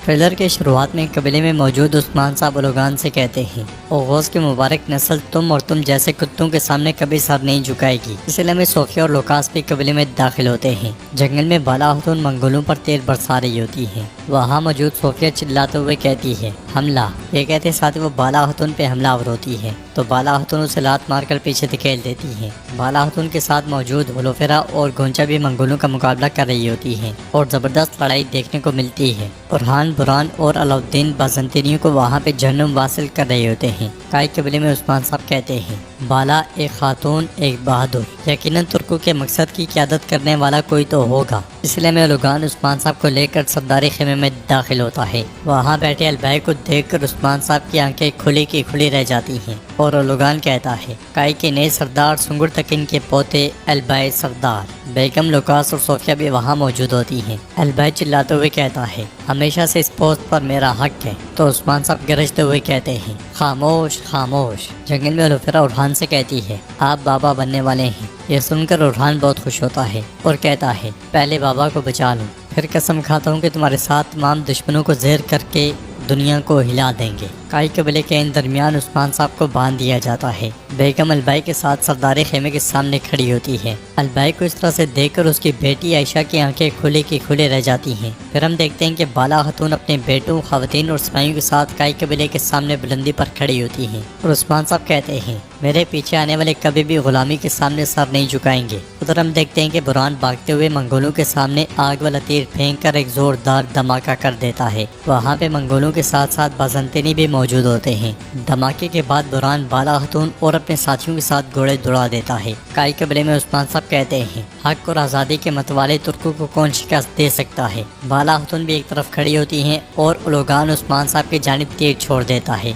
Trailer کے شروعات میں قبیلے میں موجود عثمان صاحب اولوگان سے کہتے ہیں اوغوز کی مبارک نسل تم اور تم جیسے کتوں کے سامنے کبھی سر نہیں جھکائے گی۔ اس لیے میں صوفیہ اور لوکاس بھی قبیلے میں داخل ہوتے ہیں۔ جنگل میں بالا خاتون منگولوں پر تیر برسا رہی ہوتی ہے۔ وہاں موجود صوفیہ چلاتے ہوئے کہتی ہے حملہ، یہ کہتے ساتھ وہ بالا خاتون پہ حملہ آور ہوتی ہے تو بالا خاتون اسے لات مار کر پیچھے دھکیل دیتی ہے۔ بالا خاتون کے ساتھ موجود ہولوفیرا اور گونچا بھی منگولوں کا مقابلہ کر رہی ہوتی ہے اور زبردست لڑائی دیکھنے کو ملتی ہے۔ برہان بران اور علاؤالدین بازنطینیوں کو وہاں پہ جہنم واصل کر رہے ہوتے ہیں۔ کائی قبیلے میں عثمان صاحب کہتے ہیں بالا ایک خاتون ایک بہادر، یقیناً ترکوں کے مقصد کی قیادت کرنے والا کوئی تو ہوگا۔ اس لیے میں اولوگان عثمان صاحب کو لے کر سرداری خیمے میں داخل ہوتا ہے۔ وہاں بیٹھے البائی کو دیکھ کر عثمان صاحب کی آنکھیں کھلی کی کھلی رہ جاتی ہیں اور اولوگان کہتا ہے کائی کے نئے سردار سنگر تکن کے پوتے البائی سردار۔ بیگم لوکاس اور صوفیہ بھی وہاں موجود ہوتی ہیں۔ البائی چلاتے ہوئے کہتا ہے ہمیشہ سے اس پوسٹ پر میرا حق ہے تو عثمان صاحب گرجتے ہوئے کہتے ہیں خاموش خاموش۔ جنگل میں اولوفیرا اورحان سے کہتی ہے آپ بابا بننے والے ہیں۔ یہ سن کر اورحان بہت خوش ہوتا ہے اور کہتا ہے پہلے بابا کو بچا لوں، پھر قسم کھاتا ہوں کہ تمہارے ساتھ تمام دشمنوں کو زہر کر کے دنیا کو ہلا دیں گے۔ کائی قبیلے کے ان درمیان عثمان صاحب کو باندھ دیا جاتا ہے۔ بیگم البائی کے ساتھ سرداری خیمے کے سامنے کھڑی ہوتی ہے۔ البائی کو اس طرح سے دیکھ کر اس کی بیٹی عائشہ کی آنکھیں کھلے کی کھلے رہ جاتی ہیں۔ پھر ہم دیکھتے ہیں کہ بالا خاتون اپنے بیٹوں، خواتین اور سپاہیوں کے ساتھ کائی قبیلے کے سامنے بلندی پر کھڑی ہوتی ہیں اور عثمان صاحب کہتے ہیں میرے پیچھے آنے والے کبھی بھی غلامی کے سامنے سر نہیں جھکائیں گے۔ ادھر ہم دیکھتے ہیں کہ برہان بھاگتے ہوئے منگولوں کے سامنے آگ والا تیر پھینک کر ایک زوردار دھماکہ کر دیتا ہے۔ وہاں پہ منگولوں کے ساتھ ساتھ بازنطینی بھی موجود ہوتے ہیں۔ دھماکے کے بعد برہان بالا خاتون اور اپنے ساتھیوں کے ساتھ گھوڑے دوڑا دیتا ہے۔ کائی قبیلے میں عثمان صاحب کہتے ہیں حق اور آزادی کے متوالے ترکوں کو کون شکست دے سکتا ہے۔ بالا خاتون بھی ایک طرف کھڑی ہوتی ہیں اور اولوگان عثمان صاحب کی جانب تیر چھوڑ دیتا ہے۔